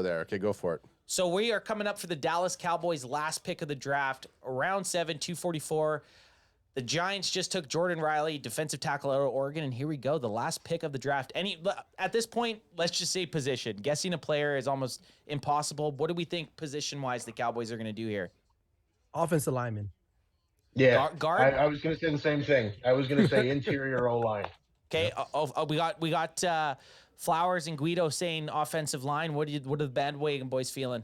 there. Okay, go for it. So we are coming up for the Dallas Cowboys' last pick of the draft, round 7, 244. The Giants just took Jordan Riley, defensive tackle out of Oregon, and here we go, the last pick of the draft. At this point, let's just say position. Guessing a player is almost impossible. What do we think position-wise the Cowboys are going to do here? Offensive lineman. Yeah, guard. I was going to say the same thing. I was going to say interior O-line. Okay, we got Flowers and Guido saying offensive line. What are the bandwagon boys feeling?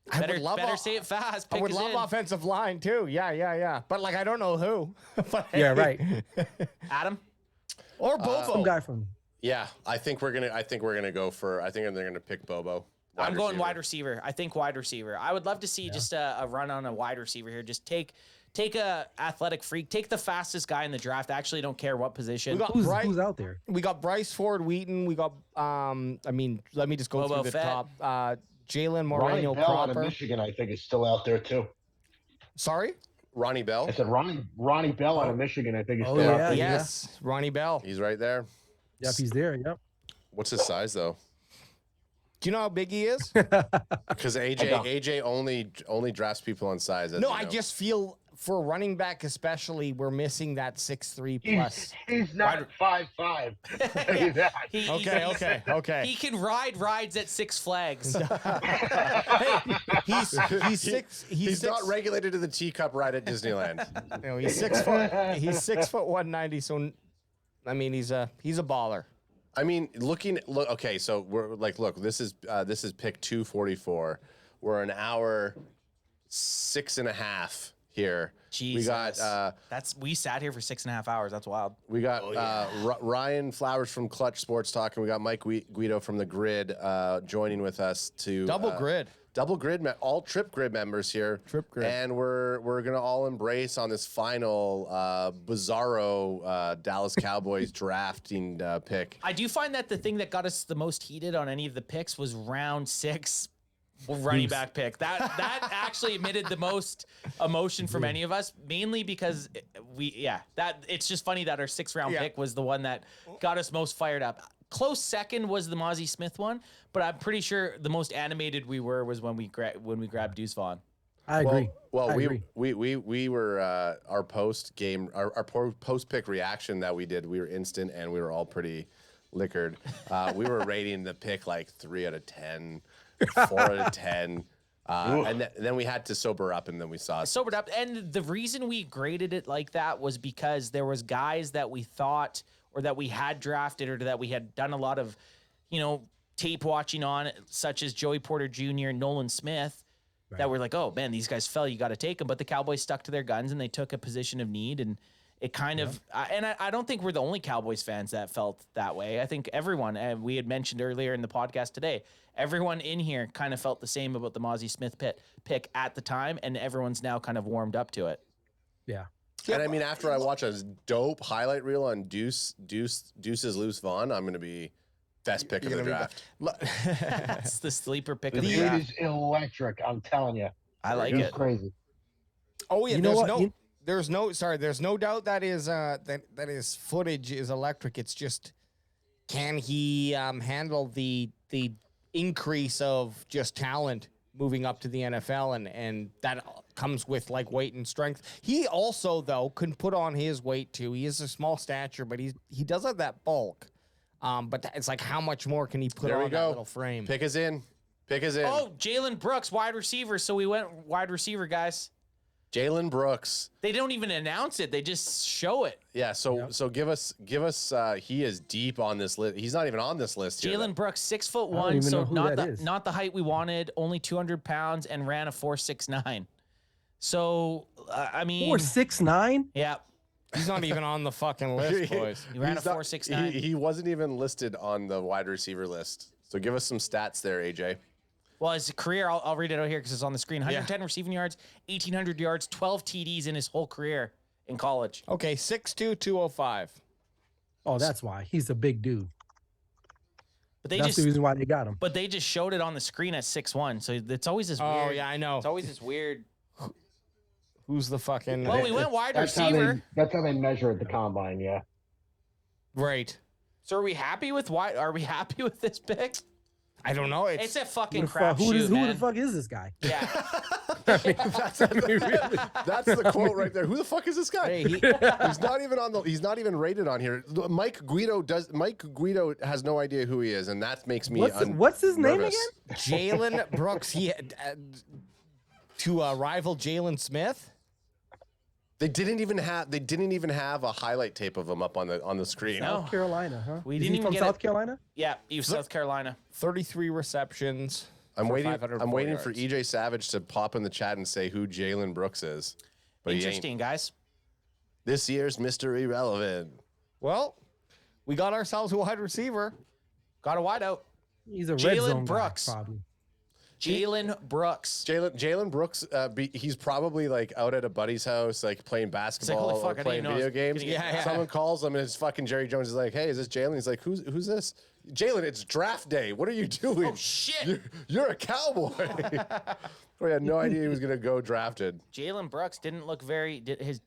Better say it fast. I would love offensive line too. Yeah. But like I don't know who. But Yeah, right. Adam or Bobo. Some guy from. Yeah, I think they're gonna pick Bobo. I'm going wide receiver. I think wide receiver. I would love to see just a run on a wide receiver here. Just take a athletic freak. Take the fastest guy in the draft. I actually don't care what position. Who's out there? We got Bryce Ford Wheaton. We got let me just go Boba through the Fett. top. Jalen Ronnie Moreno Bell out of Cropper. Michigan, I think, is still out there too. Sorry? Ronnie Bell. I said Ronnie Bell out of Michigan, I think, is Oh, still out yeah. there. Yes, Ronnie Bell. He's right there. Yep, he's there. Yep. What's his size though? Do you know how big he is? Because AJ only drafts people on size. No, I just feel for running back especially, we're missing that 6'3" plus. He's not 5'5". Okay. He can ride rides at Six Flags. He's six. He's not regulated to the teacup ride at Disneyland. No, he's 6 foot. He's 6 foot 190. So, I mean, he's a baller. I mean, okay, so we're like, look, this is pick 244. We're an hour 6.5 here. Jesus. We got we sat here for 6.5 hours. That's wild. we got Ryan Flowers from Clutch Sports Talk, and we got Mike Guido from the Grid joining with us to Double grid, all Trip Grid members here. Trip Grid. And we're gonna all embrace on this final bizarro Dallas Cowboys drafting pick. I do find that the thing that got us the most heated on any of the picks was round 6 running back pick. That actually emitted the most emotion from any of us, mainly because it's just funny that our 6th round pick was the one that got us most fired up. Close second was the Mozzie Smith one, but I'm pretty sure the most animated we were was when we grabbed Deuce Vaughn. I agree. Well, I agree. we were our post game, our post pick reaction that we did. We were instant, and we were all pretty liquored. We were rating the pick like 3 out of 10, 4 out of 10. And then we had to sober up, and then we saw it. Sobered up. And the reason we graded it like that was because there was guys that we thought or that we had drafted or that we had done a lot of, tape watching on, such as Joey Porter Jr., Nolan Smith, that were like, oh, man, these guys fell. You got to take them. But the Cowboys stuck to their guns, and they took a position of need. And it kind of and I don't think we're the only Cowboys fans that felt that way. I think everyone, and we had mentioned earlier in the podcast today, everyone in here kind of felt the same about the Mozzie Smith pick at the time, and everyone's now kind of warmed up to it. Yeah. And I mean, after I watch a dope highlight reel on Deuce's Loose Vaughn, I'm going to be best pick of the draft. That's the sleeper pick of the It draft. is electric. I'm telling you. I like It's it. crazy. Oh yeah, You know what? there's no doubt that is that his footage is electric. It's just, can he handle the increase of just talent moving up to the NFL, and that comes with like weight and strength. He also though can put on his weight too. He is a small stature, but he does have that bulk. But it's like, how much more can he put on that little frame? Pick us in. Oh, Jalen Brooks, wide receiver. So we went wide receiver, guys. Jalen Brooks. They don't even announce it. They just show it. Yeah, so give us he is deep on this list. He's not even on this list here. Jalen Brooks, 6'1", even so know who that is. not the height we wanted, only 200 pounds, and ran a 4.69. So I mean 4.69. Yeah. He's not even on the fucking list, boys. He ran a 4.69. He wasn't even listed on the wide receiver list. So give us some stats there, AJ. Well, his career, I'll read it out here because it's on the screen. 110 receiving yards, 1,800 yards, 12 TDs in his whole career in college. Okay, 6'2", 205. Oh, that's why he's a big dude. But That's the reason why they got him. But they just showed it on the screen at 6'1", so it's always this weird. Oh yeah, I know. It's always this weird. Who's the fucking? Well, we went wide That's receiver. that's how they measure at the combine. Yeah. Right. So are we happy with Are we happy with this pick? I don't know. It's a fucking Who crapshoot, the man. fuck is this guy? Yeah. That's the quote right there. Who the fuck is this guy? Hey, He's not even on the. He's not even rated on here. Mike Guido has no idea who he is, and that makes me. What's his name nervous. again? Jalen Brooks. He to rival Jalen Smith. They didn't even have a highlight tape of him up on the screen. No. South Carolina, huh? We Is didn't he even from get South it. Carolina? Yeah, you South Carolina. 33 receptions. I'm for waiting. 504 I'm waiting for yards. EJ Savage to pop in the chat and say who Jalen Brooks is. But he ain't. Interesting, guys. This year's Mr. Irrelevant. Well, we got ourselves a wide receiver. Got a wideout. He's a red Jalen zone Brooks. guy, probably. Jalen Brooks. Jalen Brooks. He's probably like out at a buddy's house, like playing basketball holy fuck, I or didn't playing even know video I was games. gonna get Yeah. Someone calls him and it's fucking Jerry Jones is like, "Hey, is this Jalen?" He's like, "Who's this?" Jalen, it's draft day. What are you doing? Oh shit. You're a cowboy. We had no idea he was gonna go drafted. Jalen Brooks didn't look very. His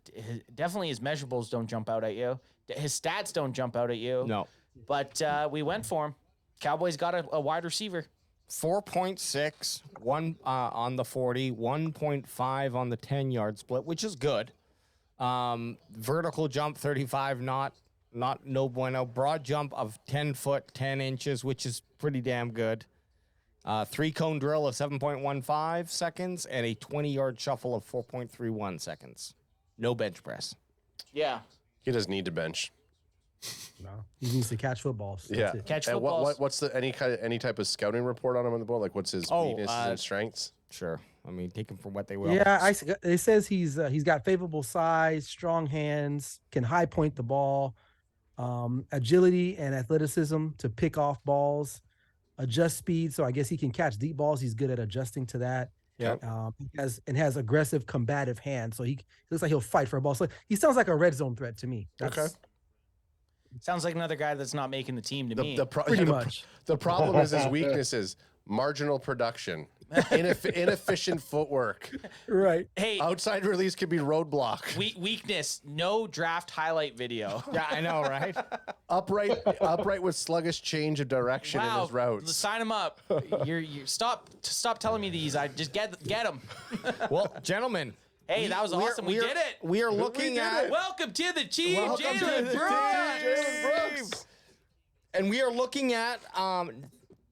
definitely his measurables don't jump out at you. His stats don't jump out at you. No. But we went for him. Cowboys got a wide receiver. 4.6, one on the 40, 1.5 on the 10-yard split, which is good. Vertical jump 35, not no bueno. Broad jump of 10 foot 10 inches, which is pretty damn good. 3-cone drill of 7.15 seconds and a 20-yard shuffle of 4.31 seconds. No bench press. Yeah. He doesn't need to bench. No, he needs to catch footballs. That's Yeah. it. Catch And footballs. what's the any type of scouting report on him on the board? Like what's his weaknesses and strengths? Sure. I mean, take him for what they will. Yeah, it says he's got favorable size, strong hands, can high point the ball, agility and athleticism to pick off balls, adjust speed. So I guess he can catch deep balls. He's good at adjusting to that. Yeah. Has aggressive, combative hands. So he looks like he'll fight for a ball. So he sounds like a red zone threat to me. Okay. Sounds like another guy that's not making the team to me. Pretty much. The problem is his weaknesses: marginal production, inefficient footwork, Right. Hey, outside release can be roadblock, weakness, no draft highlight video. Yeah, I know, right? upright with sluggish change of direction in his routes. Sign him up. You're stop telling me these. I just get them. Well, gentlemen. Hey, that was awesome. We did it. We are looking at Welcome to the team, Welcome to Jalen the Brooks. team, Jalen Brooks. And we are looking at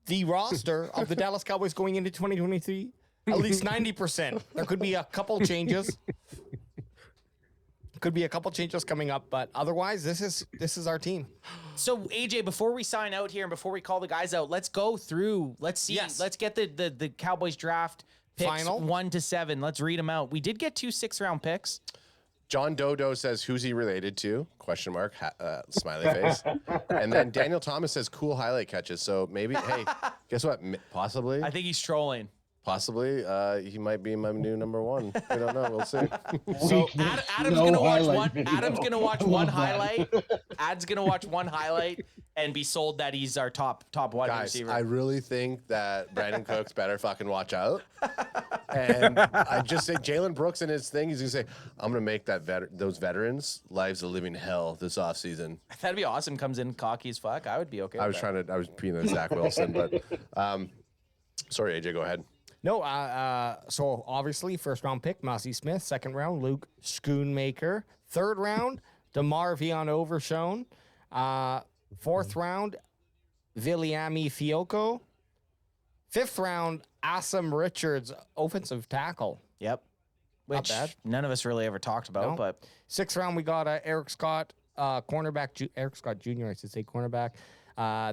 the roster of the Dallas Cowboys going into 2023. At least 90%. There could be a couple changes. Could be a couple changes coming up, but otherwise, this is our team. So AJ, before we sign out here and before we call the guys out, let's go through. Let's see. Yes. Let's get the Cowboys draft picks Final 1 to 7. Let's read them out. We did get 2 6-round picks. John Dodo says, "Who's he related to?" Question mark, smiley face. And then Daniel Thomas says, "Cool highlight catches." So maybe, hey, guess what? Possibly, I think he's trolling. possibly, he might be my new number one. We don't know. We'll see. So Adam's No gonna watch highlight one. video. Adam's gonna watch I one love that. highlight. Ad's gonna watch one highlight and be sold that he's our top wide Guys, receiver. I really think that Brandon Cooks better fucking watch out. And I just say Jalen Brooks in his thing, he's gonna say, "I'm gonna make those veterans' lives a living hell this offseason." That'd be awesome. Comes in cocky as fuck. I would be okay. I with was that. I was being the Zach Wilson, but sorry, AJ, go ahead. no, so obviously first round pick Massey Smith, second round Luke Schoonmaker, third round DeMar Vion Overshone, fourth round Viliami Fiocco, fifth round Assam Richards, offensive tackle. Yep. Which bad. none of us really ever talked about, No. but Sixth round, we got Eric Scott, cornerback, Eric Scott Jr., I should say cornerback.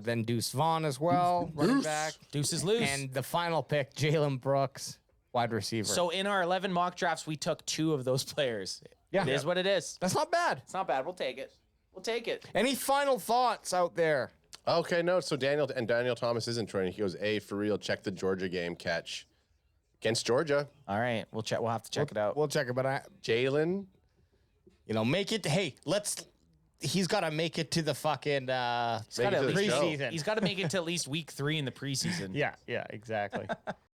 Then Deuce Vaughn as well, running back. Deuce is loose. And the final pick, Jalen Brooks, wide receiver. So in our 11 mock drafts, we took 2 of those players. Yeah. It is what it is. that's not bad. It's not bad. We'll take it. We'll take it. Any final thoughts out there? Okay, no. So Daniel Thomas isn't training. He goes, "Hey, for real, check the Georgia game catch against Georgia. All right. We'll check. We'll have to check it out. We'll check it, but Jalen, make it. Hey, he's got to make it to the fucking Make it to the show. preseason. He's got to make it to at least week 3 in the preseason. Yeah, exactly.